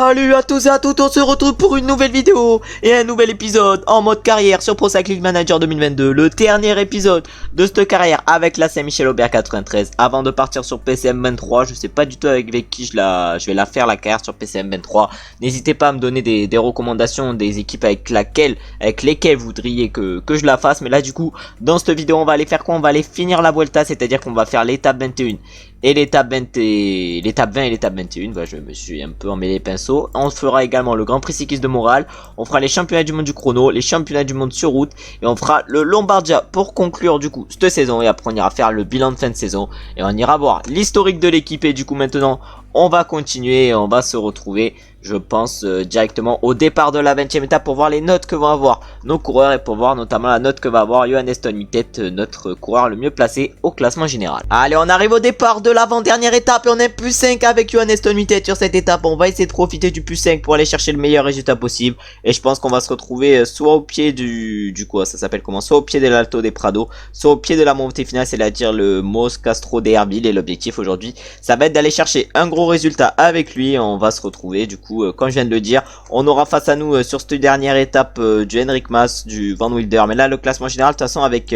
Salut à tous et à toutes, on se retrouve pour une nouvelle vidéo et un nouvel épisode en mode carrière sur Pro Cycling Manager 2022. Le dernier épisode de cette carrière avec la Saint-Michel-Aubert 93. Avant de partir sur PCM 23, je sais pas du tout avec qui je vais la faire la carrière sur PCM 23. N'hésitez pas à me donner des recommandations des équipes avec lesquelles vous voudriez que je la fasse. Mais là du coup, dans cette vidéo, on va aller faire quoi? On va aller finir la Vuelta, c'est-à-dire qu'on va faire l'étape 21. Et l'étape 20 et l'étape 21, voilà, je me suis un peu emmêlé les pinceaux. On fera également le Grand Prix cycliste de Montréal. On fera les championnats du monde du chrono, les championnats du monde sur route. Et on fera le Lombardia pour conclure du coup cette saison. Et après on ira faire le bilan de fin de saison. Et on ira voir l'historique de l'équipe. Et du coup maintenant on va continuer et on va se retrouver, je pense, directement au départ de la 20e étape pour voir les notes que vont avoir nos coureurs et pour voir notamment la note que va avoir Johannes Stone-Mittet, notre coureur le mieux placé au classement général. Allez, on arrive au départ de l'avant-dernière étape et on est plus 5 avec Johannes Stone-Mittet sur cette étape. On va essayer de profiter du plus 5 pour aller chercher le meilleur résultat possible et je pense qu'on va se retrouver soit au pied du quoi, ça s'appelle comment, soit au pied de l'Alto des Prados, soit au pied de la montée finale, c'est-à-dire le Mos Castro de Herbil. Et l'objectif aujourd'hui, ça va être d'aller chercher un gros résultat avec lui. On va se retrouver du coup, comme je viens de le dire, on aura face à nous sur cette dernière étape du Enric Mas, du Van Wilder. Mais là le classement général, de toute façon avec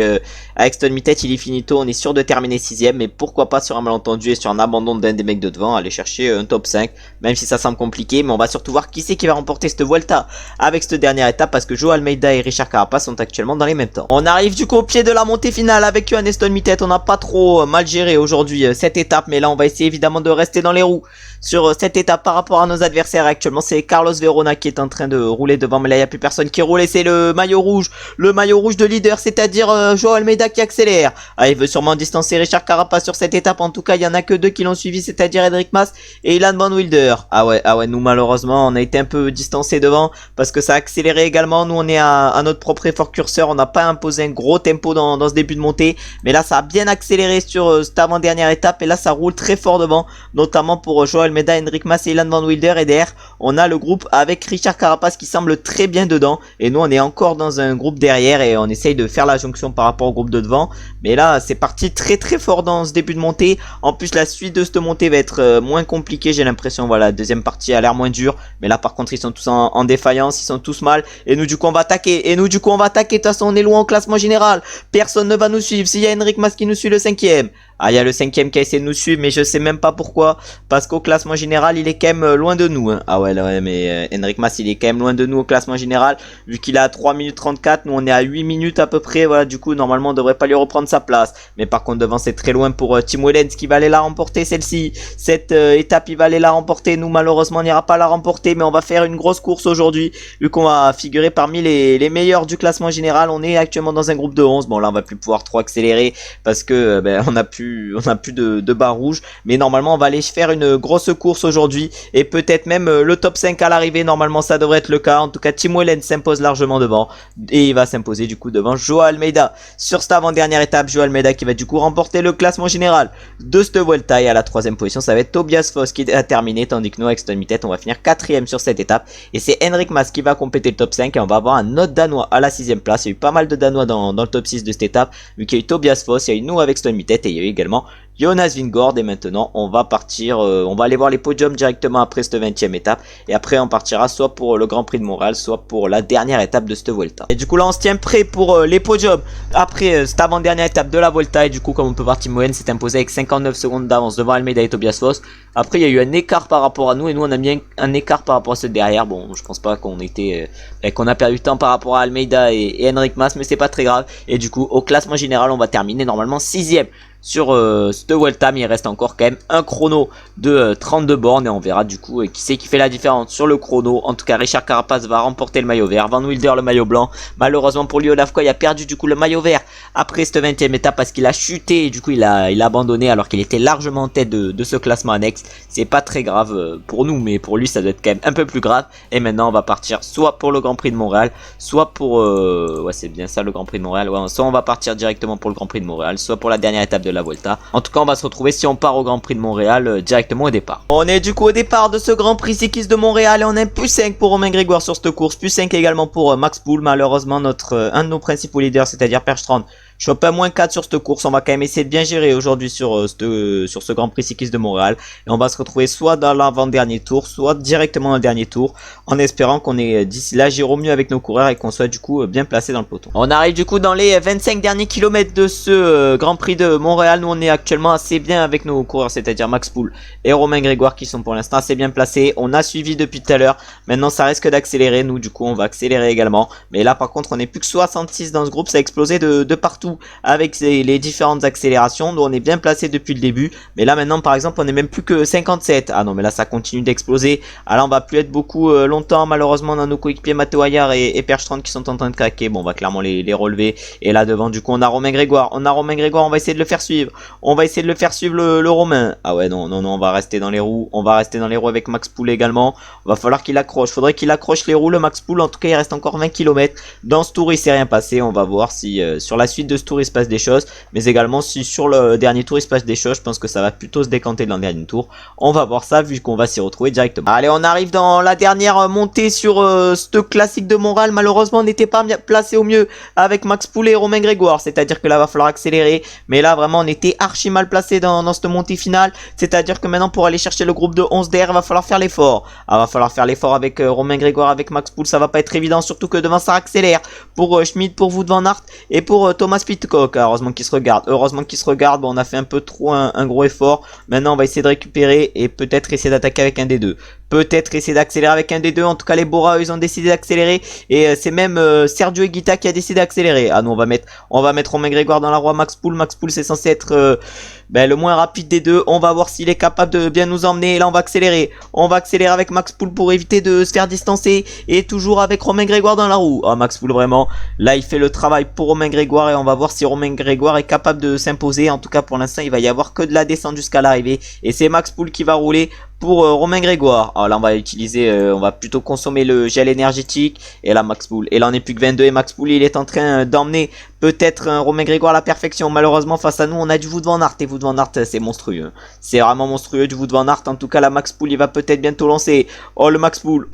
Stone-Mittet il est finito, on est sûr de terminer 6ème, mais pourquoi pas sur un malentendu et sur un abandon d'un des mecs de devant, aller chercher un top 5, même si ça semble compliqué. Mais on va surtout voir qui c'est qui va remporter cette Vuelta avec cette dernière étape, parce que Joao Almeida et Richard Carapaz sont actuellement dans les mêmes temps. On arrive du coup au pied de la montée finale avec Johannes Stone-Mittet. On n'a pas trop mal géré aujourd'hui cette étape, mais là on va essayer évidemment de rester dans les roues sur cette étape par rapport à nos adversaires. Actuellement c'est Carlos Verona qui est en train de rouler devant, mais là il n'y a plus personne qui roule et c'est le maillot rouge de leader, c'est-à-dire Joao Almeida qui accélère. Ah, il veut sûrement distancer Richard Carapaz sur cette étape. En tout cas il y en a que deux qui l'ont suivi, c'est-à-dire Enric Mas et Ilan Van Wilder. Ah ouais, nous malheureusement on a été un peu distancé devant parce que ça a accéléré également. Nous on est à notre propre effort curseur, on n'a pas imposé un gros tempo dans ce début de montée, mais là ça a bien accéléré sur cette avant-dernière étape et là ça roule très fort devant, notamment pour Joao Almeida, Enric Mas et Ilan Van Wilder. Et derrière on a le groupe avec Richard Carapaz qui semble très bien dedans, et nous on est encore dans un groupe derrière et on essaye de faire la jonction par rapport au groupe de devant. Mais là c'est parti très fort dans ce début de montée. En plus la suite de cette montée va être moins compliquée, j'ai l'impression. Voilà, la deuxième partie a l'air moins dure, mais là par contre ils sont tous en défaillance, ils sont tous mal, et nous du coup on va attaquer, de toute façon on est loin au classement général, personne ne va nous suivre. S'il y a Enric Mas qui nous suit, le 5ème. Ah, il y a le 5ème qui a essayé de nous suivre, mais je sais même pas pourquoi, parce qu'au classement général il est quand même loin de nous, hein. Ah ouais, là, ouais, mais Enric Mas il est quand même loin de nous au classement général, vu qu'il a 3 minutes 34, nous on est à 8 minutes à peu près. Voilà, du coup normalement on devrait pas lui reprendre sa place, mais par contre devant c'est très loin pour Tim Wellens qui va aller la remporter celle-ci. Cette étape il va aller la remporter, nous malheureusement on n'ira pas la remporter, mais on va faire une grosse course aujourd'hui, vu qu'on va figurer parmi les meilleurs du classement général. On est actuellement dans un groupe de 11, bon là on va plus pouvoir trop accélérer parce que on a plus de barre rouge, mais normalement on va aller faire une grosse course aujourd'hui et peut-être même le top 5 à l'arrivée. Normalement ça devrait être le cas. En tout cas Tim Wellens s'impose largement devant et il va s'imposer du coup devant Joao Almeida sur cette avant-dernière étape. Joao Almeida qui va du coup remporter le classement général de cette Vuelta, et à la 3ème position ça va être Tobias Foss qui a terminé, tandis que nous avec Stone-Mittet on va finir 4ème sur cette étape, et c'est Enric Mas qui va compléter le top 5 et on va avoir un autre Danois à la 6ème place. Il y a eu pas mal de Danois dans le top 6 de cette étape, vu qu'il y a eu Tobias Foss, il y a eu nous avec Stone-Mittet et il y a eu également Jonas Vingegaard. Et maintenant on va partir, on va aller voir les podiums directement après cette 20ème étape, et après on partira soit pour le Grand Prix de Montréal, soit pour la dernière étape de cette Vuelta. Et du coup là on se tient prêt pour les podiums après cette avant-dernière étape de la Vuelta. Et du coup comme on peut voir, Tim Wellens s'est imposé avec 59 secondes d'avance devant Almeida et Tobias Foss. Après il y a eu un écart par rapport à nous, et nous on a mis un écart par rapport à ceux derrière. Bon, je pense pas qu'on était qu'on a perdu de temps par rapport à Almeida et Enric Mas, mais c'est pas très grave. Et du coup au classement général on va terminer normalement 6ème sur cette Vuelta, mais il reste encore quand même un chrono de 32 bornes, et on verra du coup qui c'est qui fait la différence sur le chrono. En tout cas Richard Carapaz va remporter le maillot vert, Van Wilder le maillot blanc. Malheureusement pour lui, Olaf Koy a perdu du coup le maillot vert après cette 20ème étape parce qu'il a chuté, et du coup il a abandonné alors qu'il était largement en tête de ce classement annexe. C'est pas très grave pour nous, mais pour lui ça doit être quand même un peu plus grave. Et maintenant on va partir soit pour le Grand Prix de Montréal, soit pour ouais c'est bien ça, le Grand Prix de Montréal, ouais, soit on va partir directement pour le Grand Prix de Montréal, soit pour la dernière étape de la Vuelta. En tout cas on va se retrouver, si on part au Grand Prix de Montréal, directement au départ. On est du coup au départ de ce Grand Prix cycliste de Montréal, et on a plus 5 pour Romain Grégoire sur cette course, plus 5 également pour Max Poul. Malheureusement un de nos principaux leaders, c'est-à-dire Perstrand, choper un -4 sur cette course. On va quand même essayer de bien gérer aujourd'hui sur ce Grand Prix cycliste de Montréal. Et on va se retrouver soit dans l'avant-dernier tour, soit directement dans le dernier tour, en espérant qu'on ait d'ici là géré au mieux avec nos coureurs et qu'on soit du coup bien placé dans le peloton. On arrive du coup dans les 25 derniers kilomètres de ce Grand Prix de Montréal. Nous on est actuellement assez bien avec nos coureurs, c'est-à-dire Max Poul et Romain Grégoire qui sont pour l'instant assez bien placés. On a suivi depuis tout à l'heure. Maintenant ça risque d'accélérer. Nous du coup on va accélérer également. Mais là par contre on est plus que 66 dans ce groupe. Ça a explosé de partout avec les différentes accélérations. Nous on est bien placé depuis le début. Mais là maintenant par exemple on est même plus que 57. Ah non mais là ça continue d'exploser. Ah là on va plus être beaucoup longtemps. Malheureusement on a nos coéquipiers Matteo Aillard et Perstrand qui sont en train de craquer. Bon on va clairement les relever. Et là devant du coup on a Romain Grégoire. On va essayer de le faire suivre. On va essayer de le faire suivre le Romain. Ah ouais non on va rester dans les roues. On va rester dans les roues avec Max Poul également. Va falloir qu'il accroche. Faudrait qu'il accroche les roues le Max Poul. En tout cas il reste encore 20 km. Dans ce tour il s'est rien passé. On va voir si sur la suite de ce tour il se passe des choses. Mais également si sur le dernier tour il se passe des choses. Je pense que ça va plutôt se décanter dans le dernier tour. On va voir ça vu qu'on va s'y retrouver directement. Allez on arrive dans la dernière montée sur ce classique de Montréal. Malheureusement on n'était pas placé au mieux avec Max Poul et Romain Grégoire. C'est-à-dire que là va falloir accélérer. Mais là vraiment on était archi mal placé dans cette montée finale. C'est-à-dire que maintenant pour aller chercher le groupe de 11 derrière il va falloir faire l'effort. Ah, va falloir faire l'effort avec Romain Grégoire, avec Max Poul. Ça va pas être évident, surtout que devant ça accélère. Pour Schmidt, pour Wout van Aert et pour Thomas Pidcock. Heureusement qu'il se regarde. Bon on a fait un peu trop un gros effort. Maintenant on va essayer de récupérer et peut-être essayer d'attaquer avec un des deux. Peut-être essayer d'accélérer avec un des deux. En tout cas les Bora ils ont décidé d'accélérer. Et c'est même Sergio Higuita qui a décidé d'accélérer. Ah non on va mettre Romain Grégoire dans la roue. Max Poul c'est censé être le moins rapide des deux. On va voir s'il est capable de bien nous emmener. Et là on va accélérer. On va accélérer avec Max Poul pour éviter de se faire distancer. Et toujours avec Romain Grégoire dans la roue. Ah Max Poul vraiment. Là il fait le travail pour Romain Grégoire. Et on va voir si Romain Grégoire est capable de s'imposer. En tout cas pour l'instant il va y avoir que de la descente jusqu'à l'arrivée. Et c'est Max Poul qui va rouler pour Romain Grégoire. Alors là on va utiliser, on va plutôt consommer le gel énergétique. Et là Max Poul. Et là on est plus que 22 et Max Poul il est en train d'emmener peut-être Romain Grégoire à la perfection. Malheureusement face à nous on a du Wout van Aert. Et Wout van Aert c'est monstrueux. C'est vraiment monstrueux du Wout van Aert. En tout cas la Max Poul il va peut-être bientôt lancer. Oh le Max Poul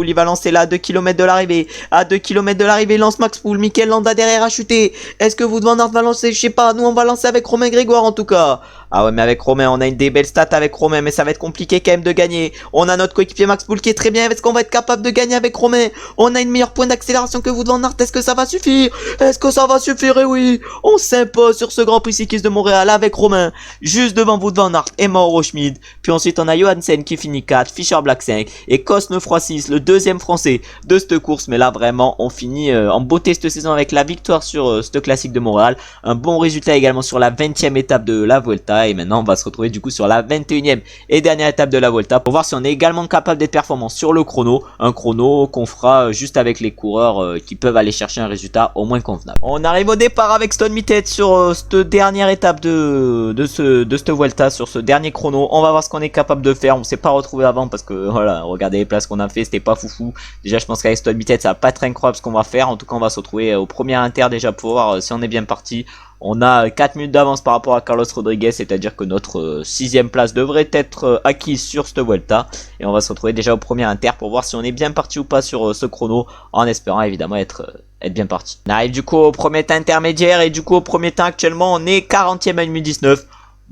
il va lancer là à 2 km de l'arrivée. À 2 km de l'arrivée il lance Max Poul. Mikel Landa derrière a chuté. Est-ce que Wout van Aert va lancer? Je sais pas. Nous on va lancer avec Romain Grégoire en tout cas. Ah ouais mais avec Romain on a une des belles stats avec Romain. Mais ça va être compliqué quand même de gagner. On a notre coéquipier Max Poul qui est très bien. Est-ce qu'on va être capable de gagner avec Romain? On a une meilleure point d'accélération que Wout van Aert. Est-ce que ça va suffire? Est-ce que ça va suffire? Et oui, on s'impose sur ce Grand Prix cycliste de Montréal avec Romain. Juste devant Wout van Aert et Mauro Schmid. Puis ensuite on a Johansen qui finit 4, Fischer Black 5 et Cosnefroy 6, le deuxième français de cette course. Mais là vraiment on finit en beauté cette saison avec la victoire sur ce classique de Montréal. Un bon résultat également sur la 20e étape de la Vuelta. Et maintenant on va se retrouver du coup sur la 21e et dernière étape de la Vuelta pour voir si on est également capable d'être performant sur le chrono. Un chrono qu'on fera juste avec les coureurs qui peuvent aller chercher un résultat au moins convenable. On arrive au départ avec Stone Mittet sur cette dernière étape de cette Vuelta, sur ce dernier chrono. On va voir ce qu'on est capable de faire. On s'est pas retrouvé avant parce que voilà, regardez les places qu'on a fait, c'était pas foufou. Déjà je pense qu'avec Stone Mittet ça va pas être incroyable ce qu'on va faire. En tout cas on va se retrouver au premier inter déjà pour voir si on est bien parti. On a 4 minutes d'avance par rapport à Carlos Rodriguez, c'est-à-dire que notre 6ème place devrait être acquise sur cette Vuelta. Et on va se retrouver déjà au premier inter pour voir si on est bien parti ou pas sur ce chrono, en espérant évidemment être bien parti. On arrive du coup au premier temps intermédiaire et du coup au premier temps actuellement on est 40e à 1h19.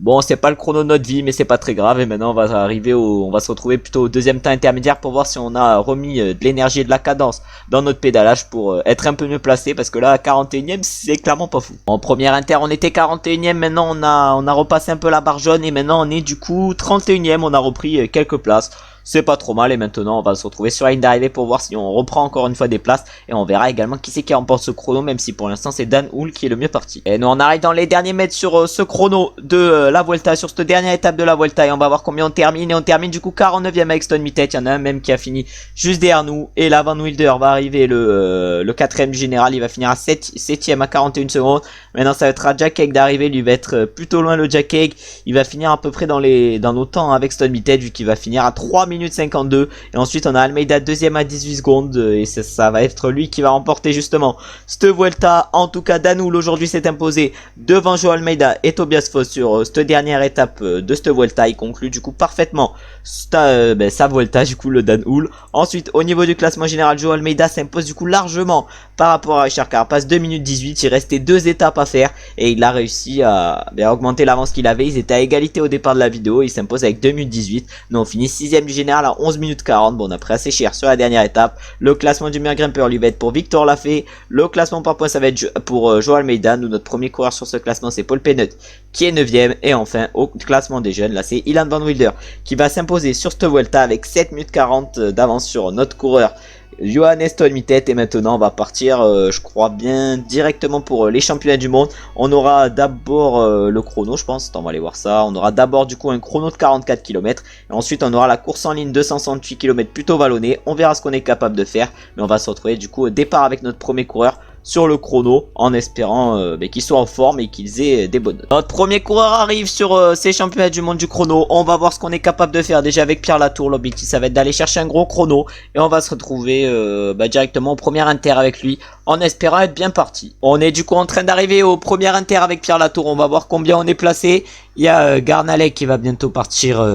Bon, c'est pas le chrono de notre vie, mais c'est pas très grave. Et maintenant, on va se retrouver plutôt au deuxième temps intermédiaire pour voir si on a remis de l'énergie et de la cadence dans notre pédalage pour être un peu mieux placé. Parce que là, 41ème, c'est clairement pas fou. En première inter, on était 41ème. Maintenant, on a repassé un peu la barre jaune. Et maintenant, on est du coup 31ème. On a repris quelques places. C'est pas trop mal et maintenant on va se retrouver sur la ligne d'arrivée pour voir si on reprend encore une fois des places. Et on verra également qui c'est qui remporte ce chrono, même si pour l'instant c'est Dan Hull qui est le mieux parti. Et nous on arrive dans les derniers mètres sur ce chrono de la Vuelta, sur cette dernière étape de la Vuelta. Et on va voir combien on termine. Et on termine du coup 49ème avec Stone Mittet. Il y en a un même qui a fini juste derrière nous. Et là Van Wilder va arriver le 4ème du général. Il va finir à 7ème à 41 secondes. Maintenant ça va être à Jack Haig d'arriver. Lui va être plutôt loin le Jack Haig. Il va finir à peu près dans nos temps avec Stone Mittet vu qu'il va finir à 3 minutes minute 52. Et ensuite on a Almeida deuxième à 18 secondes. Et ça va être lui qui va remporter justement cette Vuelta. En tout cas, Dan Uhl aujourd'hui s'est imposé devant Joao Almeida et Tobias Foss sur cette dernière étape de cette Vuelta. Il conclut du coup parfaitement sa Vuelta, du coup le Dan Uhl. Ensuite au niveau du classement général, Joao Almeida s'impose du coup largement par rapport à Richard Carapaz, 2 minutes 18. Il restait 2 étapes à faire et il a réussi à augmenter l'avance qu'il avait. Ils étaient à égalité au départ de la vidéo. Il s'impose avec 2 minutes 18. Nous on finit 6ème du général à 11 minutes 40. Bon, on a pris assez cher sur la dernière étape. Le classement du meilleur grimpeur lui va être pour Victor Lafay. Le classement par points ça va être pour Joao Almeida. Nous, notre premier coureur sur ce classement c'est Paul Penut qui est 9ème. Et enfin au classement des jeunes, là c'est Ilan Van Wilder qui va s'imposer sur cette Vuelta avec 7 minutes 40 d'avance sur notre coureur Johannes Tolmitet. Et maintenant on va partir je crois bien directement pour les championnats du monde. On aura d'abord le chrono, je pense. Attends, on va aller voir ça. On aura d'abord du coup un chrono de 44 km et ensuite on aura la course en ligne 268 km plutôt vallonnée. On verra ce qu'on est capable de faire, mais on va se retrouver du coup au départ avec notre premier coureur sur le chrono en espérant qu'ils soient en forme et qu'ils aient des bonnes notes. Notre premier coureur arrive sur ces championnats du monde du chrono. On va voir ce qu'on est capable de faire déjà avec Pierre Latour. L'objectif ça va être d'aller chercher un gros chrono et on va se retrouver directement au premier inter avec lui en espérant être bien parti. On est du coup en train d'arriver au premier inter avec Pierre Latour. On va voir combien on est placé. Il y a Garnalec qui va bientôt partir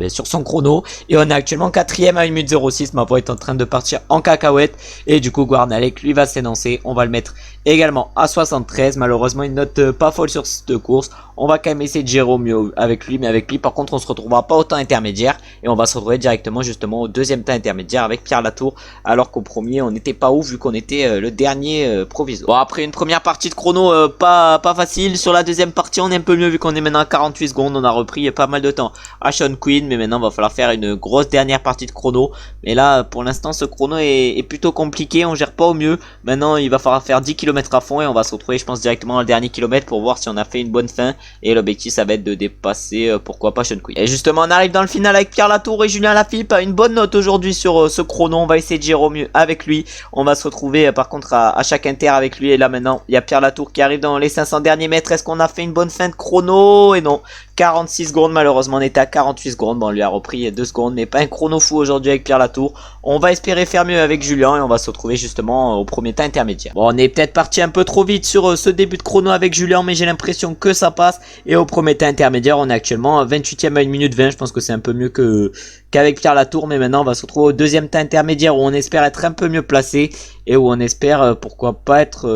sur son chrono. Et on est actuellement 4ème à 1 minute 06. Ma voix est en train de partir en cacahuète. Et du coup Garnalec lui va s'élancer. On va le mettre également à 73. Malheureusement une note pas folle sur cette course. On va quand même essayer de gérer au mieux avec lui. Mais avec lui par contre on se retrouvera pas au temps intermédiaire. Et on va se retrouver directement justement au deuxième temps intermédiaire avec Pierre Latour. Alors qu'au premier on n'était pas ouf vu qu'on était le dernier provisoire. Bon, après une première partie de chrono pas facile. Sur la deuxième partie on est un peu mieux vu qu'on est maintenant à 48 secondes. On a repris pas mal de temps à Sean Quinn. Mais maintenant il va falloir faire une grosse dernière partie de chrono. Mais là pour l'instant ce chrono est plutôt compliqué. On gère pas au mieux. Maintenant il va falloir faire 10 km à fond. Et on va se retrouver je pense directement dans le dernier kilomètre pour voir si on a fait une bonne fin. Et l'objectif ça va être de dépasser pourquoi pas Sean Quinn. Et justement on arrive dans le final avec Pierre Latour et Julien Lafilippe à une bonne note aujourd'hui sur ce chrono. On va essayer de gérer au mieux avec lui. On va se retrouver par contre à chaque inter avec lui. Et là maintenant il y a Pierre Latour qui arrive dans les 500 derniers mètres. Est-ce qu'on a fait une bonne fin de chrono? Et non, 46 secondes malheureusement. On était à 48 secondes. Bon, on lui a repris 2 secondes. Mais pas un chrono fou aujourd'hui avec Pierre Latour. On va espérer faire mieux avec Julien. Et on va se retrouver justement au premier temps intermédiaire. Bon, on est peut-être parti un peu trop vite sur ce début de chrono avec Julien. Mais j'ai l'impression que ça passe. Et au premier temps intermédiaire on est actuellement à 28ème à 1 minute 20. Je pense que c'est un peu mieux qu'avec Pierre Latour. Mais maintenant on va se retrouver au deuxième temps intermédiaire où on espère être un peu mieux placé. Et où on espère pourquoi pas être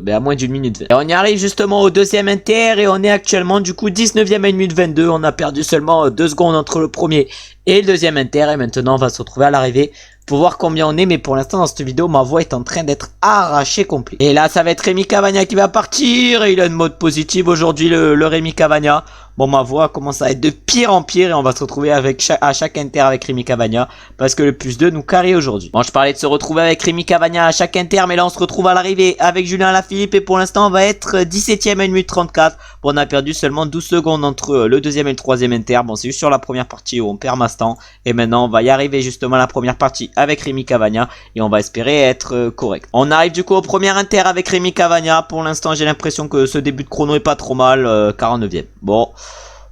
à moins d'une minute 20. Et on y arrive justement au deuxième inter. Et on est actuellement du coup 19ème à 1 minute 22. On a perdu seulement 2 secondes entre le premier et le deuxième inter. Et maintenant on va se retrouver à l'arrivée pour voir combien on est. Mais pour l'instant dans cette vidéo ma voix est en train d'être arrachée complet. Et là ça va être Rémi Cavagna qui va partir. Et il a une mode positive aujourd'hui le Rémi Cavagna. Bon, ma voix commence à être de pire en pire. Et on va se retrouver à chaque inter avec Rémi Cavagna. Parce que le plus 2 nous carry aujourd'hui. Bon, je parlais de se retrouver avec Rémi Cavagna à chaque inter. Mais là on se retrouve à l'arrivée avec Julien Lafilippe. Et pour l'instant on va être 17ème à 1 minute 34. Bon, on a perdu seulement 12 secondes entre le deuxième et le troisième inter. Bon, c'est juste sur la première partie où on perd masse temps. Et maintenant on va y arriver justement à la première partie avec Rémi Cavagna. Et on va espérer être correct. On arrive du coup au premier inter avec Rémi Cavagna. Pour l'instant j'ai l'impression que ce début de chrono est pas trop mal. 49ème.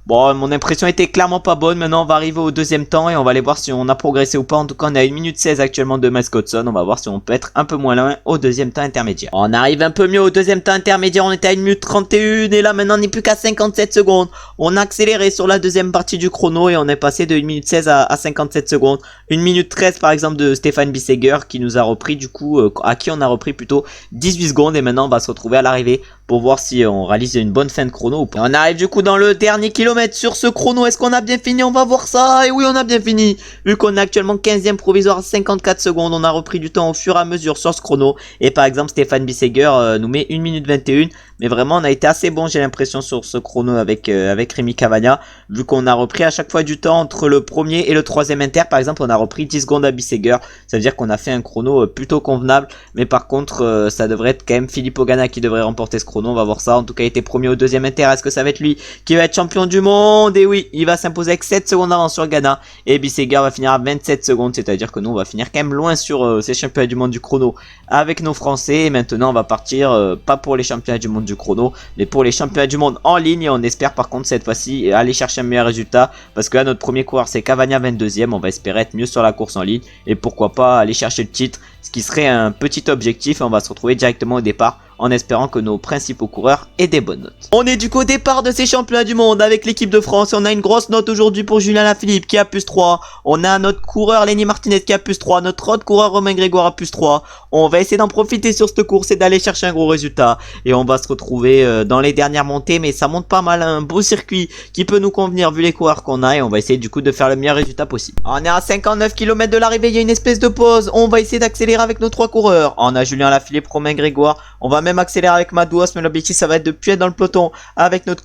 Bon, mon impression était clairement pas bonne. Maintenant, on va arriver au deuxième temps et on va aller voir si on a progressé ou pas. En tout cas, on est à 1 minute 16 actuellement de Mascotson. On va voir si on peut être un peu moins loin au deuxième temps intermédiaire. On arrive un peu mieux au deuxième temps intermédiaire. On était à 1 minute 31 et là, maintenant, on n'est plus qu'à 57 secondes. On a accéléré sur la deuxième partie du chrono et on est passé de 1 minute 16 à 57 secondes. 1 minute 13 par exemple de Stéphane Bissegger qui nous a repris du coup, à qui on a repris plutôt 18 secondes. Et maintenant, on va se retrouver à l'arrivée pour voir si on réalise une bonne fin de chrono ou pas. On arrive du coup dans le dernier kilomètre sur ce chrono. Est-ce qu'on a bien fini? On va voir ça. Et oui, on a bien fini. Vu qu'on est actuellement 15ème provisoire à 54 secondes, on a repris du temps au fur et à mesure sur ce chrono. Et par exemple, Stéphane Bissegger nous met 1 minute 21. Mais vraiment, on a été assez bon, j'ai l'impression, sur ce chrono avec Rémi Cavagna. Vu qu'on a repris à chaque fois du temps entre le premier et le troisième inter. Par exemple, on a repris 10 secondes à Bissegger. Ça veut dire qu'on a fait un chrono plutôt convenable. Mais par contre, ça devrait être quand même Filippo Ganna qui devrait remporter ce chrono. On va voir ça. En tout cas, il était premier au deuxième inter. Est-ce que ça va être lui qui va être champion du monde? Et oui, il va s'imposer avec 7 secondes d'avance sur Ganna. Et Bissegger va finir à 27 secondes. C'est-à-dire que nous, on va finir quand même loin sur ces championnats du monde du chrono avec nos Français. Et maintenant, on va partir pas pour les championnats du monde du du chrono, mais pour les championnats du monde en ligne. Et on espère par contre cette fois-ci aller chercher un meilleur résultat, parce que là notre premier coureur c'est Cavagna 22e, on va espérer être mieux sur la course en ligne et pourquoi pas aller chercher le titre, ce qui serait un petit objectif. Et on va se retrouver directement au départ en espérant que nos principaux coureurs aient des bonnes notes. On est du coup au départ de ces championnats du monde avec l'équipe de France et on a une grosse note aujourd'hui pour Julien Lafilippe qui a +3. On a notre coureur Lenny Martinez qui a +3, notre autre coureur Romain Grégoire a +3. On va essayer d'en profiter sur cette course et d'aller chercher un gros résultat. Et on va se retrouver dans les dernières montées, mais ça monte pas mal, un beau circuit qui peut nous convenir vu les coureurs qu'on a. Et on va essayer du coup de faire le meilleur résultat possible. On est à 59 km de l'arrivée, il y a une espèce de pause. On va essayer d'accélérer avec nos 3 coureurs. On a Julien Lafilippe, Romain Grégoire. On va même accélérer avec Madouas, mais l'objectif ça va être de plus être dans le peloton avec nos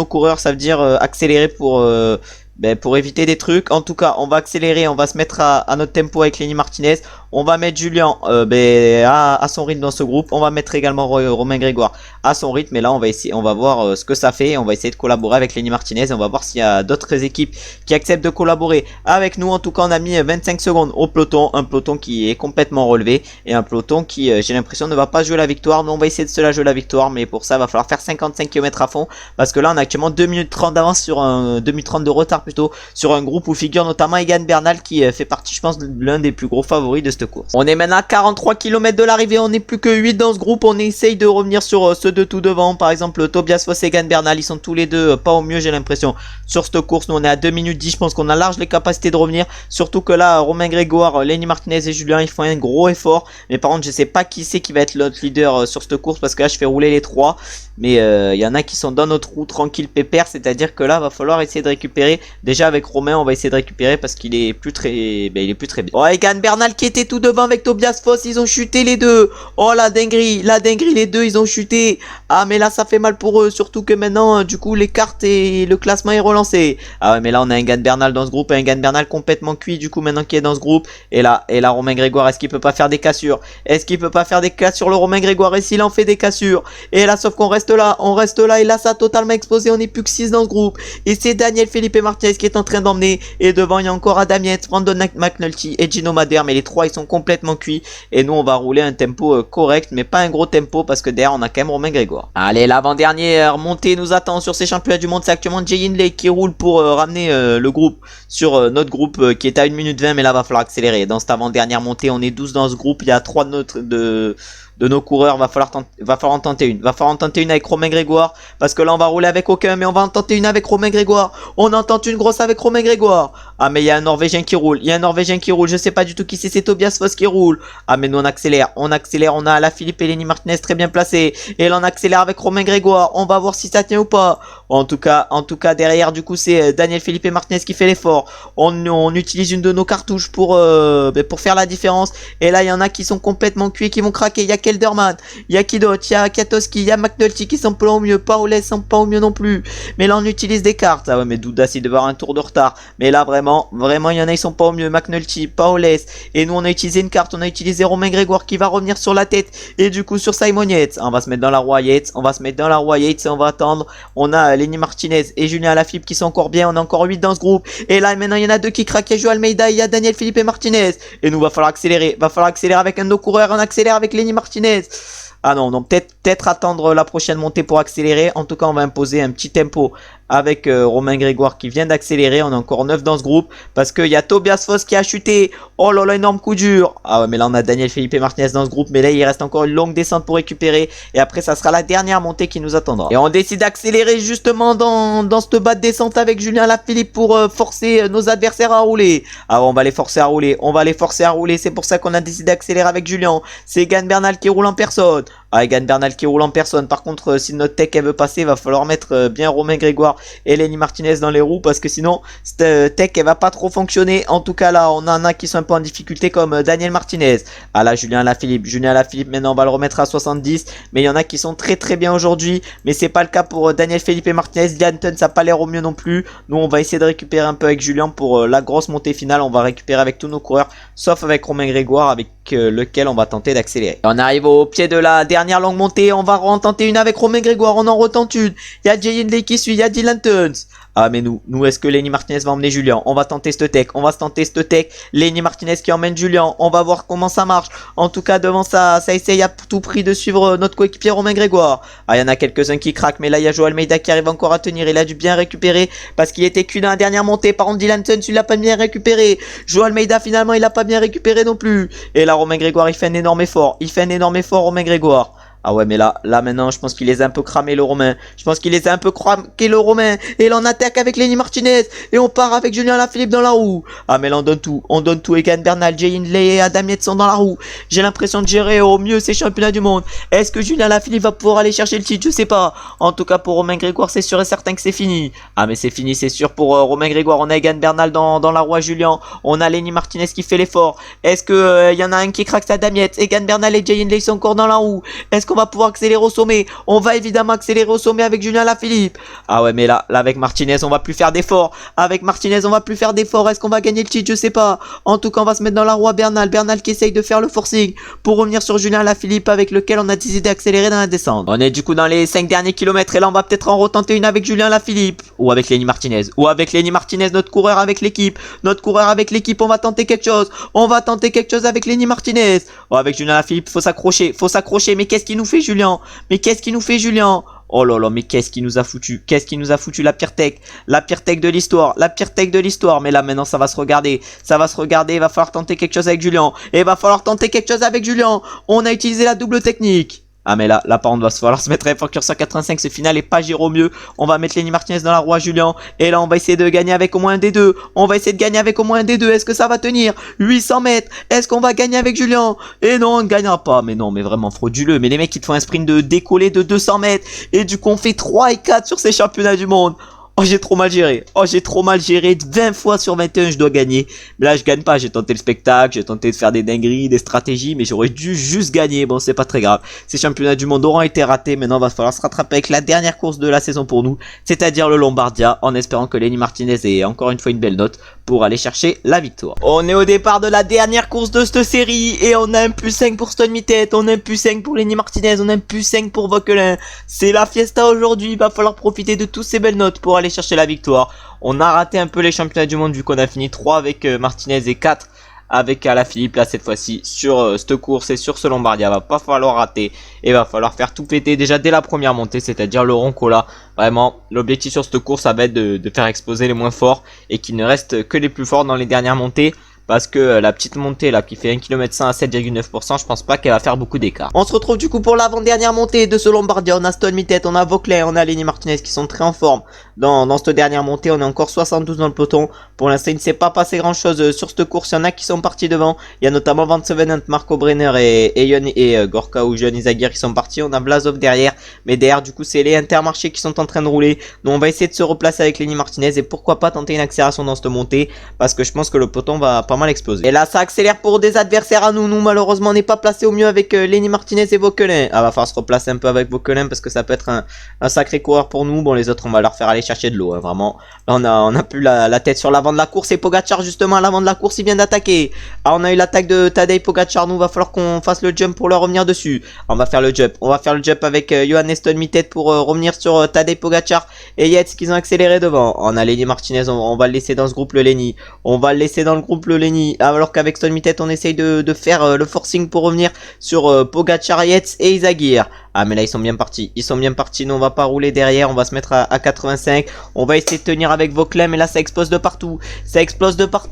coureurs, ça veut dire accélérer pour éviter des trucs. En tout cas, on va accélérer, on va se mettre à notre tempo avec Lenny Martinez. On va mettre Julien à son rythme dans ce groupe. On va mettre également Romain Grégoire à son rythme. Et là, on va essayer, on va voir ce que ça fait. On va essayer de collaborer avec Lenny Martinez. Et on va voir s'il y a d'autres équipes qui acceptent de collaborer avec nous. En tout cas, on a mis 25 secondes au peloton. Un peloton qui est complètement relevé. Et un peloton qui, j'ai l'impression, ne va pas jouer la victoire. Nous, on va essayer de se la jouer la victoire. Mais pour ça, il va falloir faire 55 km à fond. Parce que là, on a actuellement 2 minutes 30 d'avance sur 2 minutes 30 de retard plutôt. Sur un groupe où figure notamment Egan Bernal qui fait partie, je pense, de l'un des plus gros favoris de cette course. On est maintenant à 43 km de l'arrivée, on n'est plus que 8 dans ce groupe. On essaye de revenir sur ceux de tout devant, par exemple Tobias Foss et Egan Bernal, ils sont tous les deux pas au mieux, j'ai l'impression, sur cette course. Nous on est à 2 minutes 10, je pense qu'on a large les capacités de revenir, surtout que là Romain Grégoire, Lenny Martinez et Julien ils font un gros effort. Mais par contre je sais pas qui c'est qui va être l'autre leader sur cette course, parce que là je fais rouler les 3. Mais il y en a qui sont dans notre roue tranquille pépère, c'est à dire que là va falloir essayer de récupérer. Déjà avec Romain on va essayer de récupérer parce qu'il est plus très il est plus très bien. Oh, Egan Bernal qui était tout devant avec Tobias Foss, ils ont chuté les deux. Oh la dinguerie, les deux ils ont chuté. Ah mais là ça fait mal pour eux, surtout que maintenant du coup les cartes et le classement est relancé. Ah ouais mais là on a un Egan Bernal dans ce groupe, un Egan Bernal complètement cuit du coup maintenant qui est dans ce groupe. Et là Romain Grégoire, est-ce qu'il peut pas faire des cassures? Est-ce qu'il peut pas faire des cassures le Romain Grégoire? Et s'il en fait des cassures? Et là sauf qu'on reste là et là ça a totalement explosé, on est plus que 6 dans ce groupe. Et c'est Daniel Felipe Martinez qui est en train d'emmener. Et devant il y a encore Adam Yates, Brandon McNulty et Gino Madère, mais les 3 ils sont complètement cuits. Et nous on va rouler un tempo correct, mais pas un gros tempo parce que derrière on a quand même Romain Grégoire. Allez, l'avant-dernière montée nous attend sur ces championnats du monde. C'est actuellement Jay Hindley qui roule pour ramener le groupe sur notre groupe qui est à 1 minute 20, mais là va falloir accélérer. Dans cette avant-dernière montée on est 12 dans ce groupe, il y a 3 de nos coureurs, va falloir en tenter une. Va falloir en tenter une avec Romain Grégoire, parce que là on va rouler avec aucun, mais on va en tenter une avec Romain Grégoire. On en tente une grosse avec Romain Grégoire. Ah mais il y a un Norvégien qui roule, je sais pas du tout qui c'est Tobias Foss qui roule. Ah mais nous on accélère, on a Lafilippe et Lenny Martinez très bien placés. Et là on accélère avec Romain Grégoire, on va voir si ça tient ou pas. En tout cas derrière du coup c'est Daniel Felipe Martinez qui fait l'effort. On utilise une de nos cartouches pour faire la différence. Et là il y en a qui sont complètement cuits, qui vont craquer. Il y a Kelderman, il y a qui d'autre, il y a Katowski, il y a McNulty qui sont pas au mieux, Paoles sont pas au mieux non plus. Mais là on utilise des cartes. Ah ouais mais Doudas il devait avoir un tour de retard. Mais là vraiment il y en a ils sont pas au mieux, McNulty, Paoles. Et nous on a utilisé une carte, on a utilisé Romain Grégoire qui va revenir sur la tête. Et du coup sur Simon Yates, on va se mettre dans la roi Yates, et on va attendre. On a Lenny Martinez et Julien Lafilippe qui sont encore bien, on a encore 8 dans ce groupe. Et là maintenant il y en a 2 qui craquent, il y a Joao Almeida, il y a Daniel Felipe Martinez. Et nous va falloir accélérer avec un de nos coureurs, on accélère avec Lenny Martinez. Ah non, peut-être attendre la prochaine montée pour accélérer. En tout cas on va imposer un petit tempo avec Romain Grégoire qui vient d'accélérer. On a encore 9 dans ce groupe parce qu'il y a Tobias Foss qui a chuté. Oh là là, énorme coup dur. Ah ouais mais là on a Daniel Felipe Martinez dans ce groupe, mais là il reste encore une longue descente pour récupérer. Et après ça sera la dernière montée qui nous attendra. Et on décide d'accélérer justement dans cette bas de descente avec Julien Lafilippe pour forcer nos adversaires à rouler. Ah on va les forcer à rouler, c'est pour ça qu'on a décidé d'accélérer avec Julien. C'est Egan Bernal qui roule en personne. Ah, Egan Bernal qui roule en personne. Par contre, si notre tech elle veut passer, il va falloir mettre bien Romain Grégoire et Lenny Martinez dans les roues, parce que sinon cette tech elle va pas trop fonctionner. En tout cas là, on en a qui sont un peu en difficulté comme Daniel Martinez. Ah là, Julien Lafilippe maintenant on va le remettre à 70. Mais il y en a qui sont très très bien aujourd'hui, mais c'est pas le cas pour Daniel Felipe Martinez. Lianton ça a pas l'air au mieux non plus. Nous on va essayer de récupérer un peu avec Julien pour la grosse montée finale. On va récupérer avec tous nos coureurs, sauf avec Romain Grégoire avec lequel on va tenter d'accélérer. On arrive au pied de la dernière longue montée, on va en tenter une avec Romain Grégoire, on en retente une. Il y a Jay Hindley qui suit, il y a Dylan Tuns. Ah mais nous est-ce que Lenny Martinez va emmener Julien? On va tenter cette tech, on va se tenter cette tech. Lenny Martinez qui emmène Julien, on va voir comment ça marche. En tout cas devant ça essaye à tout prix de suivre notre coéquipier Romain Grégoire. Ah il y en a quelques-uns qui craquent, mais là il y a Joao Almeida qui arrive encore à tenir. Il a dû bien récupérer parce qu'il était cuit dans la dernière montée par Andy Lanson, il l'a pas bien récupéré. Joao Almeida finalement il a pas bien récupéré non plus. Et là Romain Grégoire il fait un énorme effort, Romain Grégoire. Ah ouais mais là maintenant je pense qu'il les a un peu cramés le Romain. Je pense qu'il les a un peu cramés le Romain. Et là on attaque avec Lenny Martinez. Et on part avec Julien Alaphilippe dans la roue. Ah mais là on donne tout. On donne tout. Egan Bernal, Jay Hindley et Adam Yates sont dans la roue. J'ai l'impression de gérer au mieux ces championnats du monde. Est-ce que Julien Alaphilippe va pouvoir aller chercher le titre? Je sais pas. En tout cas pour Romain Grégoire c'est sûr et certain que c'est fini. Ah mais c'est fini c'est sûr pour Romain Grégoire. On a Egan Bernal dans la roue à Julien. On a Lenny Martinez qui fait l'effort. Est-ce que y en a un qui craque, c'est Adam Yates. Egan Bernal et Jay Hindley sont encore dans la roue. Est-ce qu'on va pouvoir accélérer au sommet? On va évidemment accélérer au sommet avec Julien Alaphilippe. Ah ouais mais là avec Martinez on va plus faire d'efforts. Avec Martinez on va plus faire d'efforts. Est-ce qu'on va gagner le titre? Je sais pas. En tout cas on va se mettre dans la roue à Bernal. Bernal qui essaye de faire le forcing pour revenir sur Julien Alaphilippe avec lequel on a décidé d'accélérer dans la descente. On est du coup dans les 5 derniers kilomètres et là on va peut-être en retenter une avec Julien Alaphilippe. Ou avec Lenny Martinez. Ou avec Lenny Martinez, notre coureur avec l'équipe. On va tenter quelque chose. Avec Lenny Martinez. Oh, avec Julien Alaphilippe faut s'accrocher. Mais qu'est-ce qu'il nous fait Julien? Oh là là, mais qu'est-ce qu'il nous a foutu? La pire tech de l'histoire. Mais là maintenant ça va se regarder. Il va falloir tenter quelque chose avec Julien. On a utilisé la double technique. Ah mais là par contre va falloir se mettre à Focus 185, ce final est pas géré au mieux. On va mettre Lenny Martinez dans la roue à Julien. Et là on va essayer de gagner avec au moins un des deux. Est-ce que ça va tenir? 800 mètres. Est-ce qu'on va gagner avec Julien? Et non on ne gagnera pas. Mais non mais vraiment frauduleux. Mais les mecs ils te font un sprint de décoller de 200 mètres. Et du coup on fait 3 et 4 sur ces championnats du monde. Oh j'ai trop mal géré. 20 fois sur 21 je dois gagner. Mais là je gagne pas. J'ai tenté le spectacle. J'ai tenté de faire des dingueries, des stratégies. Mais j'aurais dû juste gagner. Bon c'est pas très grave. Ces championnats du monde auront été ratés. Maintenant va falloir se rattraper avec la dernière course de la saison pour nous. C'est-à-dire le Lombardia. En espérant que Lenny Martinez ait encore une fois une belle note pour aller chercher la victoire. On est au départ de la dernière course de cette série. Et on a un +5 pour Stone Mittet. On a un +5 pour Lenny Martinez. On a un +5 pour Vauquelin. C'est la fiesta aujourd'hui. Il va falloir profiter de toutes ces belles notes pour aller chercher la victoire. On a raté un peu les championnats du monde vu qu'on a fini 3 avec Martinez et 4 avec Alaphilippe. Là cette fois-ci sur cette course et sur ce Lombardia va pas falloir rater et va falloir faire tout péter déjà dès la première montée, c'est-à-dire le Roncola. Vraiment l'objectif sur cette course ça va être de faire exploser les moins forts et qu'il ne reste que les plus forts dans les dernières montées. Parce que la petite montée là qui fait 1 km 100 à 7,9%, je pense pas qu'elle va faire beaucoup d'écart. On se retrouve du coup pour l'avant-dernière montée de ce Lombardia. On a Stone Mittet, on a Vauquelin, on a Lenny Martinez qui sont très en forme dans cette dernière montée. On est encore 72 dans le peloton. Pour l'instant il ne s'est pas passé grand chose sur cette course. Il y en a qui sont partis devant. Il y a notamment Van Sevenant, Marco Brenner et Gorka ou Johan Izagirre qui sont partis. On a Vlasov derrière. Mais derrière du coup c'est les Intermarchés qui sont en train de rouler. Donc on va essayer de se replacer avec Lenny Martinez. Et pourquoi pas tenter une accélération dans cette montée. Parce que je pense que le peloton va pas mal exploser. Et là ça accélère pour des adversaires à nous. Nous malheureusement on n'est pas placé au mieux avec Lenny Martinez et Vauquelin. Ah va falloir se replacer un peu avec Vauquelin parce que ça peut être un sacré coureur pour nous. Bon les autres on va leur faire aller chercher de l'eau hein, vraiment. Là on a plus la tête sur l'avant de la course. Et Pogacar justement à l'avant de la course il vient d'attaquer. Ah on a eu l'attaque de Tadej Pogacar. Nous va falloir qu'on fasse le jump pour leur revenir dessus. On va faire le jump avec Johan Stone Mittet pour revenir sur Tadej Pogacar et Yates qu'ils ont accéléré devant. On a Lenny Martinez, on va le laisser dans ce groupe le Lenny. Alors qu'avec Stone Mittet on essaye de faire le forcing pour revenir sur Pogacar, Yates et Izagirre. Ah mais là ils sont bien partis, nous on va pas rouler derrière, on va se mettre à 85. On va essayer de tenir avec Vauquelin mais là ça explose de partout.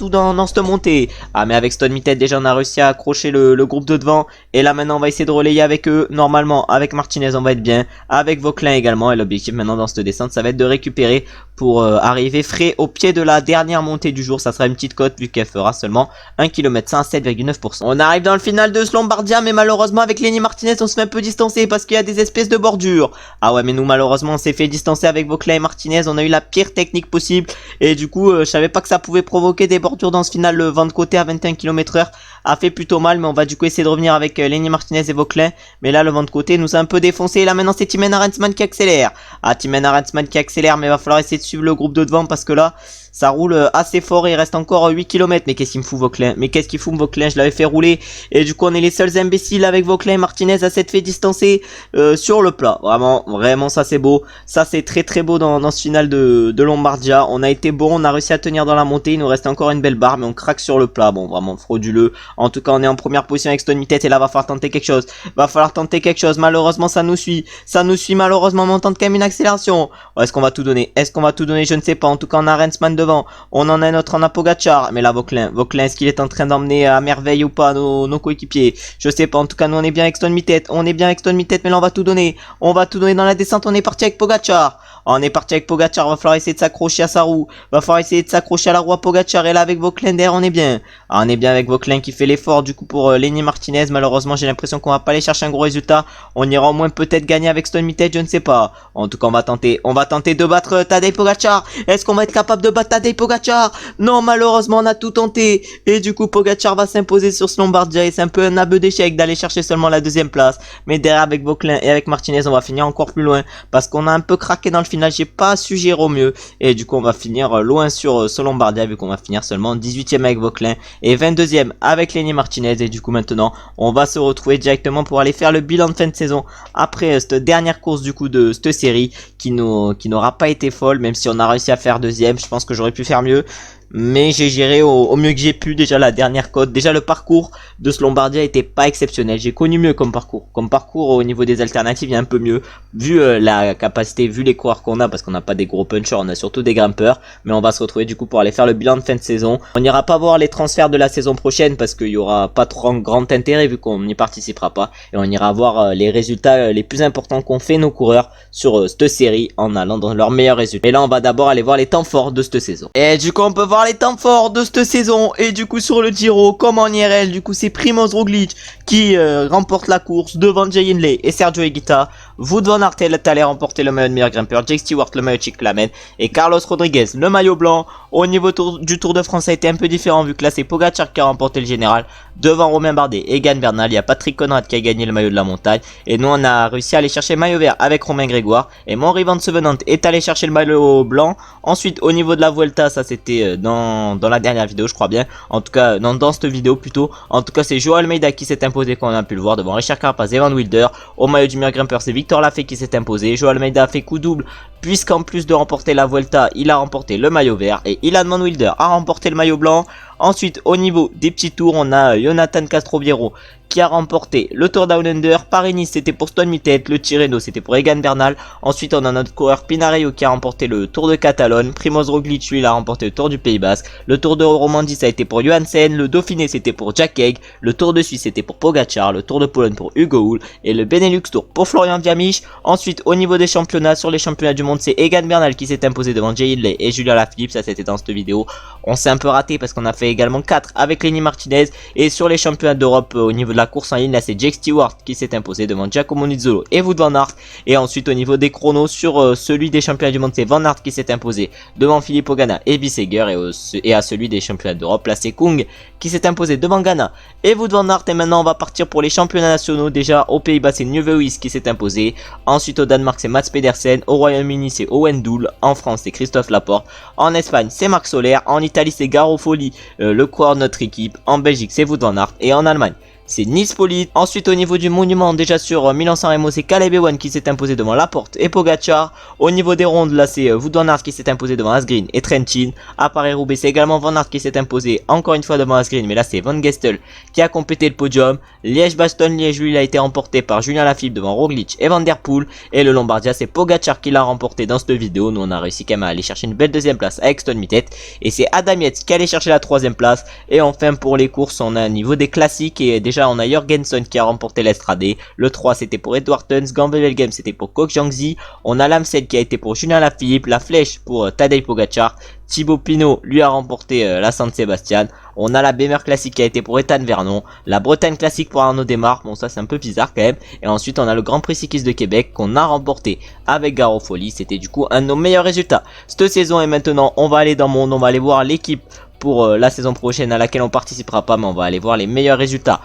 Dans cette montée. Ah mais avec Stone Mittet déjà on a réussi à accrocher le groupe de devant. Et là maintenant on va essayer de relayer avec eux. Normalement avec Martinez on va être bien, avec Vauquelin également. Et l'objectif maintenant dans cette descente ça va être de récupérer pour arriver frais au pied de la dernière montée du jour. Ça sera une petite cote vu qu'elle fera seulement 1 km 100 à 7,9%. On arrive dans le final de ce Lombardia mais malheureusement avec Lenny Martinez on se fait un peu distancer parce qu'il y a des espèces de bordures. Ah ouais mais nous malheureusement on s'est fait distancer avec Vauquelin et Martinez. On a eu la pire technique possible. Et du coup je savais pas que ça pouvait provoquer des bordures dans ce final. Le vent de côté à 21 km/h a fait plutôt mal. Mais on va du coup essayer de revenir avec Lenny Martinez et Vauquelin. Mais là le vent de côté nous a un peu défoncé. Et là maintenant c'est Thymen Arensman qui accélère. Ah Thymen Arensman qui accélère. Mais il va falloir essayer de suivre le groupe de devant parce que là Ça roule assez fort, il reste encore 8 km. Mais qu'est-ce qu'il me fout Vauclin? Mais qu'est-ce qu'il fout Vauclin? Je l'avais fait rouler. Et du coup on est les seuls imbéciles avec Vauclin et Martinez à s'être fait distancer sur le plat. Vraiment ça c'est beau. Ça c'est très beau dans ce final de Lombardia. On a été bon, on a réussi à tenir dans la montée. Il nous reste encore une belle barre mais on craque sur le plat. Bon vraiment frauduleux. En tout cas on est en première position avec Stone Mittet et là va falloir tenter quelque chose. Malheureusement ça nous suit malheureusement, mais on tente quand même une accélération. Est-ce qu'on va tout donner? Je ne sais pas. En tout cas on a Rensman devant. On en a un autre, on a Pogacar. Mais là Vauclin, est-ce qu'il est en train d'emmener à merveille ou pas nos coéquipiers? Je sais pas. En tout cas nous on est bien avec Stone Mittet. Mais là on va tout donner. Dans la descente. On est parti avec Pogacar. Va falloir essayer de s'accrocher à sa roue. Va falloir essayer de s'accrocher à la roue à Pogacar. Et là avec Vauclin derrière on est bien. On est bien avec Vauclin qui fait l'effort du coup pour Lenny Martinez. Malheureusement j'ai l'impression qu'on va pas aller chercher un gros résultat. On ira au moins peut-être gagner avec Stone Mittet, je ne sais pas. En tout cas on va tenter de battre Tadej Pogacar. Est-ce qu'on va être capable de battre Tadej Pogacar? Non, malheureusement on a tout tenté. Et du coup Pogacar va s'imposer sur ce Lombardia. Et c'est un peu un aveu d'échec d'aller chercher seulement la deuxième place. Mais derrière avec Vauclin et avec Martinez on va finir encore plus loin. Parce qu'on a un peu craqué dans le final. J'ai pas su gérer au mieux. Et du coup on va finir loin sur ce Lombardia. Vu qu'on va finir seulement 18ème avec Vauclin. Et 22ème avec Lenny Martinez. Et du coup maintenant on va se retrouver directement pour aller faire le bilan de fin de saison. Après cette dernière course du coup de cette série qui n'aura pas été folle, même si on a réussi à faire deuxième. Je pense que j'aurais pu faire mieux. Mais j'ai géré au mieux que j'ai pu. Déjà la dernière côte, déjà le parcours de ce Lombardia était pas exceptionnel. J'ai connu mieux comme parcours au niveau des alternatives, il y a un peu mieux vu la capacité, vu les coureurs qu'on a, parce qu'on n'a pas des gros punchers, on a surtout des grimpeurs. Mais on va se retrouver du coup pour aller faire le bilan de fin de saison. On n'ira pas voir les transferts de la saison prochaine parce qu'il y aura pas trop grand intérêt vu qu'on n'y participera pas, et on ira voir les résultats les plus importants qu'ont fait nos coureurs sur cette série en allant dans leurs meilleurs résultats. Et là on va d'abord aller voir les temps forts de cette saison. Et du coup on peut voir les temps forts de cette saison. Et du coup sur le Giro comme en IRL, du coup c'est Primož Roglič qui remporte la course devant Jay Hindley et Sergio Higuita. Wout van Aert est allé remporter le maillot de meilleur grimpeur, Jake Stewart le maillot de cyclamen et Carlos Rodriguez le maillot blanc. Au niveau du Tour de France ça a été un peu différent vu que là c'est Pogacar qui a remporté le général devant Romain Bardet et Egan Bernal. Il y a Patrick Conrad qui a gagné le maillot de la montagne et nous on a réussi à aller chercher le maillot vert avec Romain Grégoire, et Henri van Sevenant est allé chercher le maillot blanc. Ensuite au niveau de la Vuelta, ça c'était dans la dernière vidéo je crois bien, en tout cas dans cette vidéo plutôt. En tout cas c'est Joao Almeida qui s'est imposé, comme on a pu le voir, devant Richard Carapaz et Van Wilder. Au maillot du meilleur grimpeur c'est Victor Lafay qui s'est imposé. Joao Almeida a fait coup double puisqu'en plus de remporter la Vuelta il a remporté le maillot vert, et Ilan Van Wilder a remporté le maillot blanc. Ensuite au niveau des petits tours on a Jonathan Castroviero qui a remporté le Tour Down Under. Paris-Nice c'était pour Stone Mittet, le Tirreno c'était pour Egan Bernal. Ensuite on a notre coureur Pinarello qui a remporté le Tour de Catalogne. Primož Roglič lui il a remporté le Tour du Pays Basque. Le Tour de Romandie ça a été pour Johansen. Le Dauphiné c'était pour Jack Haig. Le Tour de Suisse c'était pour Pogacar. Le Tour de Pologne pour Hugo Hull. Et le Benelux Tour pour Florian Viamich. Ensuite au niveau des championnats, sur les championnats du monde c'est Egan Bernal qui s'est imposé devant Jay Hindley et Julian Alaphilippe. Ça c'était dans cette vidéo. On s'est un peu raté parce qu'on a fait également 4 avec Lenny Martinez. Et sur les championnats d'Europe au niveau de la course en ligne, là c'est Jake Stewart qui s'est imposé devant Giacomo Nizzolo et Wout van Aert. Et ensuite au niveau des chronos, sur celui des championnats du monde c'est Van Aert qui s'est imposé devant Filippo Ganna et Bissegger. Et à celui des championnats d'Europe, là c'est Kung qui s'est imposé devant Ganna et Wout van Aert. Et maintenant on va partir pour les championnats nationaux. Déjà aux Pays-Bas c'est Nieuwenhuis qui s'est imposé. Ensuite au Danemark c'est Mats Pedersen. Au Royaume-Uni c'est Owen Doul. En France c'est Christophe Laporte. En Espagne c'est Marc Soler. En Italie c'est Garofoli, le coureur de notre équipe. En Belgique c'est Wout van Aert. Et en Allemagne c'est Nils Politt. Ensuite au niveau du monument, déjà sur Milan-San Remo c'est Caleb Ewan qui s'est imposé devant Laporte et Pogacar. Au niveau des rondes là c'est Wout van Aert qui s'est imposé devant Asgreen et Trentin. À Paris-Roubaix c'est également Van Aert qui s'est imposé encore une fois devant Asgreen, mais là c'est Van Gestel qui a complété le podium. Liège-Bastogne-Liège lui il a été remporté par Julien Lafilippe devant Roglič et Van Der Poel. Et le Lombardia c'est Pogacar qui l'a remporté dans cette vidéo. Nous on a réussi quand même à aller chercher une belle deuxième place avec Stone Mittet, et c'est Adam Yates qui allait chercher la troisième place. Et enfin pour les courses on a un niveau des classiques, et déjà on a Jorgensen qui a remporté l'Estrade. Le 3 c'était pour Edward Tuns, Gambevelgem c'était pour Kok Jiangxi. On a l'Amstel qui a été pour Julien Lafilippe, la Flèche pour Tadej Pogacar. Thibaut Pinot lui a remporté la San Sebastian. On a la Bemer Classique qui a été pour Ethan Vernon. La Bretagne Classique pour Arnaud Desmar. Bon ça c'est un peu bizarre quand même. Et ensuite on a le Grand Prix cycliste de Québec qu'on a remporté avec Garofoli. C'était du coup un de nos meilleurs résultats cette saison. Et maintenant on va aller dans Monde, on va aller voir l'équipe pour la saison prochaine à laquelle on participera pas, mais on va aller voir les meilleurs résultats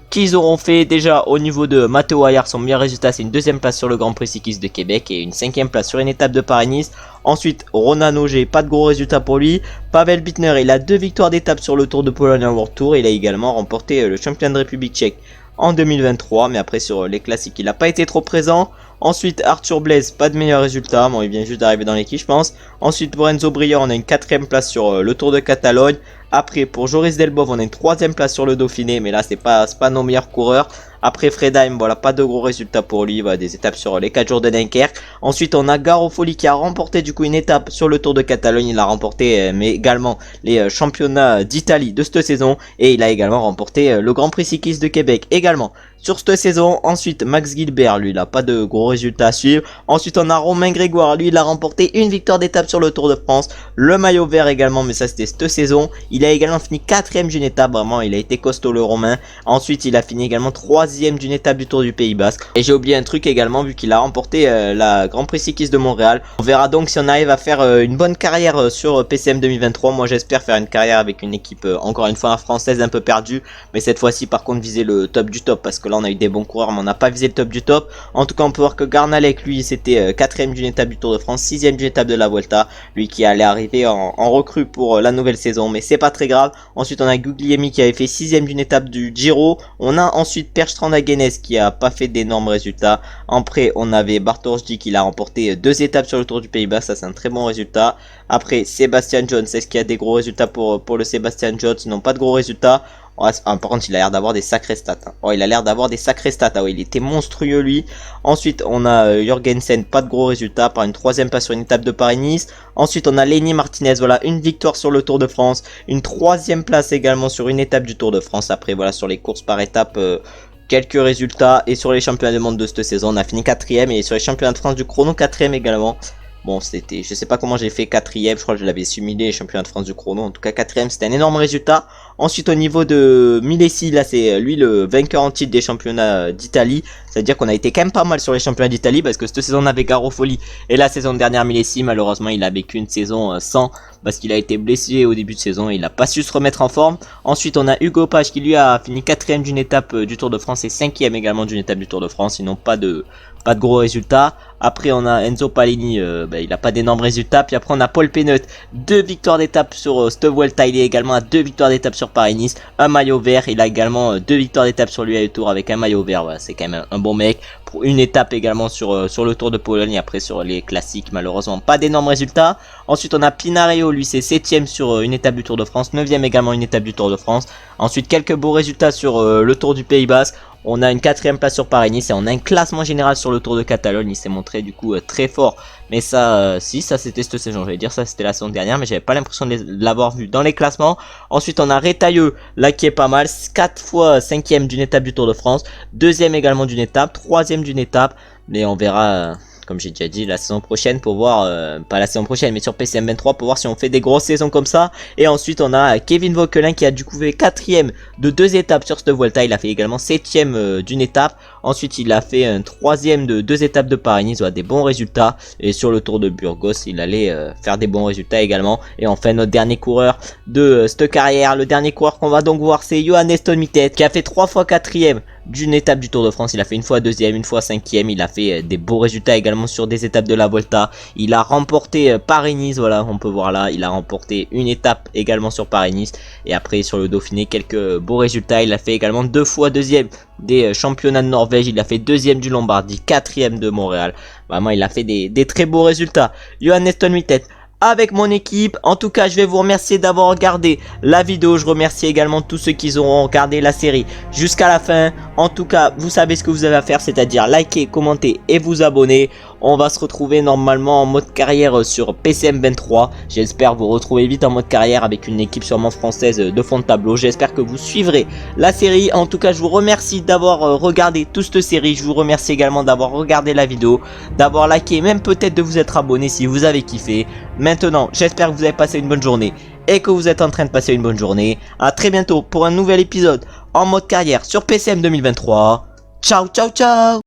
qu'ils auront fait déjà au niveau de Matteo Hayar. Son meilleur résultat, c'est une deuxième place sur le Grand Prix cycliste de Québec et une cinquième place sur une étape de Paris-Nice. Ensuite, Ronan Auger, pas de gros résultats pour lui. Pavel Bittner, il a 2 victoires d'étape sur le Tour de Pologne en World Tour. Il a également remporté le championnat de République tchèque en 2023, mais après sur les classiques, il n'a pas été trop présent. Ensuite, Arthur Blaise, pas de meilleurs résultats. Bon, il vient juste d'arriver dans l'équipe, je pense. Ensuite, pour Enzo Briand, on a une 4ème place sur le Tour de Catalogne. Après, pour Joris Delbov, on a une 3ème place sur le Dauphiné, mais là, c'est pas nos meilleurs coureurs. Après Fredheim, voilà, pas de gros résultats pour lui, voilà, des étapes sur les 4 jours de Dunkerque. Ensuite, on a Garofoli qui a remporté du coup une étape sur le Tour de Catalogne. Il a remporté mais également les championnats d'Italie de cette saison. Et il a également remporté le Grand Prix cycliste de Québec également sur cette saison. Ensuite, Max Gilbert, lui, il a pas de gros résultats à suivre. Ensuite, on a Romain Grégoire, lui, il a remporté une victoire d'étape sur le Tour de France. Le maillot vert également, mais ça c'était cette saison. Il a également fini 4ème d'une étape, vraiment, il a été costaud le Romain. Ensuite, il a fini également 3ème d'une étape du Tour du Pays Basque. Et j'ai oublié un truc également, vu qu'il a remporté la Grand Prix cycliste de Montréal. On verra donc si on arrive à faire une bonne carrière sur PCM 2023. Moi, j'espère faire une carrière avec une équipe, encore une fois, française un peu perdue. Mais cette fois-ci, par contre, viser le top du top, parce que là, on a eu des bons coureurs, mais on n'a pas visé le top du top. En tout cas, on peut voir que Garnalec, lui, c'était 4ème d'une étape du Tour de France, 6ème d'une étape de la Vuelta. Lui qui allait arriver en recrue pour la nouvelle saison, mais c'est pas très grave. Ensuite, on a Guglielmi qui avait fait 6ème d'une étape du Giro. On a ensuite Perstrand Aguenes qui a pas fait d'énormes résultats. Après, on avait Bartoldi qui a remporté 2 étapes sur le Tour du Pays Basque, ça c'est un très bon résultat. Après, Sébastien Jones, est-ce qu'il y a des gros résultats pour le Sébastien Jones? Non, pas de gros résultats. Par contre, il a l'air d'avoir des sacrés stats. Hein. Oh, il a l'air d'avoir des sacrés stats. Ah oui, il était monstrueux lui. Ensuite, on a Jorgensen, pas de gros résultats, par une 3ème place sur une étape de Paris-Nice. Ensuite, on a Lenny Martinez, voilà, une victoire sur le Tour de France, une 3ème place également sur une étape du Tour de France. Après, voilà, sur les courses par étape, quelques résultats. Et sur les championnats du monde de cette saison, on a fini 4ème. Et sur les championnats de France du chrono, 4ème également. Bon, c'était, je sais pas comment j'ai fait 4ème, je crois que je l'avais simulé les championnats de France du chrono. En tout cas, 4ème, c'était un énorme résultat. Ensuite, au niveau de Milesi, là, c'est lui le vainqueur en titre des championnats d'Italie. C'est-à-dire qu'on a été quand même pas mal sur les championnats d'Italie parce que cette saison, on avait Garofoli. Et la saison dernière, Milesi, malheureusement, il a vécu une saison sans parce qu'il a été blessé au début de saison et il n'a pas su se remettre en forme. Ensuite, on a Hugo Page qui lui a fini 4ème d'une étape du Tour de France et 5ème également d'une étape du Tour de France. Ils n'ont pas de gros résultats. Après, on a Enzo Palini, il a pas d'énormes résultats. Puis après, on a Paul Penut, 2 victoires d'étape sur cette Vuelta. Il est également à 2 victoires d'étape sur Paris-Nice, un maillot vert. Il a également 2 victoires d'étape sur l'UAE Tour avec un maillot vert. Voilà, c'est quand même un bon mec. Pour une étape également sur le Tour de Pologne. Et après, sur les classiques, malheureusement, pas d'énormes résultats. Ensuite, on a Pinarello, lui, c'est 7ème sur une étape du Tour de France, 9ème également une étape du Tour de France. Ensuite, quelques beaux résultats sur le Tour du Pays Basque. On a une 4ème place sur Paris-Nice et on a un classement général sur le Tour de Catalogne. Il s'est montré du coup très fort. Mais ça, ça c'était cette saison. J'allais dire ça c'était la saison dernière, mais j'avais pas l'impression de l'avoir vu dans les classements. Ensuite on a Retailleux, là qui est pas mal. 4 fois 5ème d'une étape du Tour de France. 2ème également d'une étape. 3ème d'une étape. Mais on verra... comme j'ai déjà dit, la saison prochaine pour voir, pas la saison prochaine mais sur PCM 23 pour voir si on fait des grosses saisons comme ça. Et ensuite on a Kevin Vauquelin qui a du coup fait 4ème de 2 étapes sur cette Vuelta. Il a fait également 7ème d'une étape. Ensuite il a fait un 3ème de 2 étapes de Paris-Nice, il a des bons résultats. Et sur le Tour de Burgos il allait faire des bons résultats également. Et enfin notre dernier coureur de cette carrière, le dernier coureur qu'on va donc voir, c'est Johannes Tonmitet qui a fait 3 fois 4ème d'une étape du Tour de France. Il a fait une fois 2ème, une fois 5ème. Il a fait des beaux résultats également sur des étapes de la Volta. Il a remporté Paris-Nice, voilà, on peut voir là. Il a remporté une étape également sur Paris-Nice. Et après sur le Dauphiné, quelques beaux résultats. Il a fait également 2 fois 2ème des championnats de Norvège. Il a fait 2ème du Lombardie, 4ème de Montréal. Vraiment, il a fait des très beaux résultats. Johannes Tonmitet avec mon équipe. En tout cas, je vais vous remercier d'avoir regardé la vidéo. Je remercie également tous ceux qui auront regardé la série jusqu'à la fin. En tout cas, vous savez ce que vous avez à faire, c'est-à-dire liker, commenter et vous abonner. On va se retrouver normalement en mode carrière sur PCM 23. J'espère vous retrouver vite en mode carrière avec une équipe sûrement française de fond de tableau. J'espère que vous suivrez la série. En tout cas, je vous remercie d'avoir regardé toute cette série. Je vous remercie également d'avoir regardé la vidéo, d'avoir liké, même peut-être de vous être abonné si vous avez kiffé. Maintenant, j'espère que vous avez passé une bonne journée et que vous êtes en train de passer une bonne journée. A très bientôt pour un nouvel épisode en mode carrière sur PCM 2023. Ciao, ciao, ciao!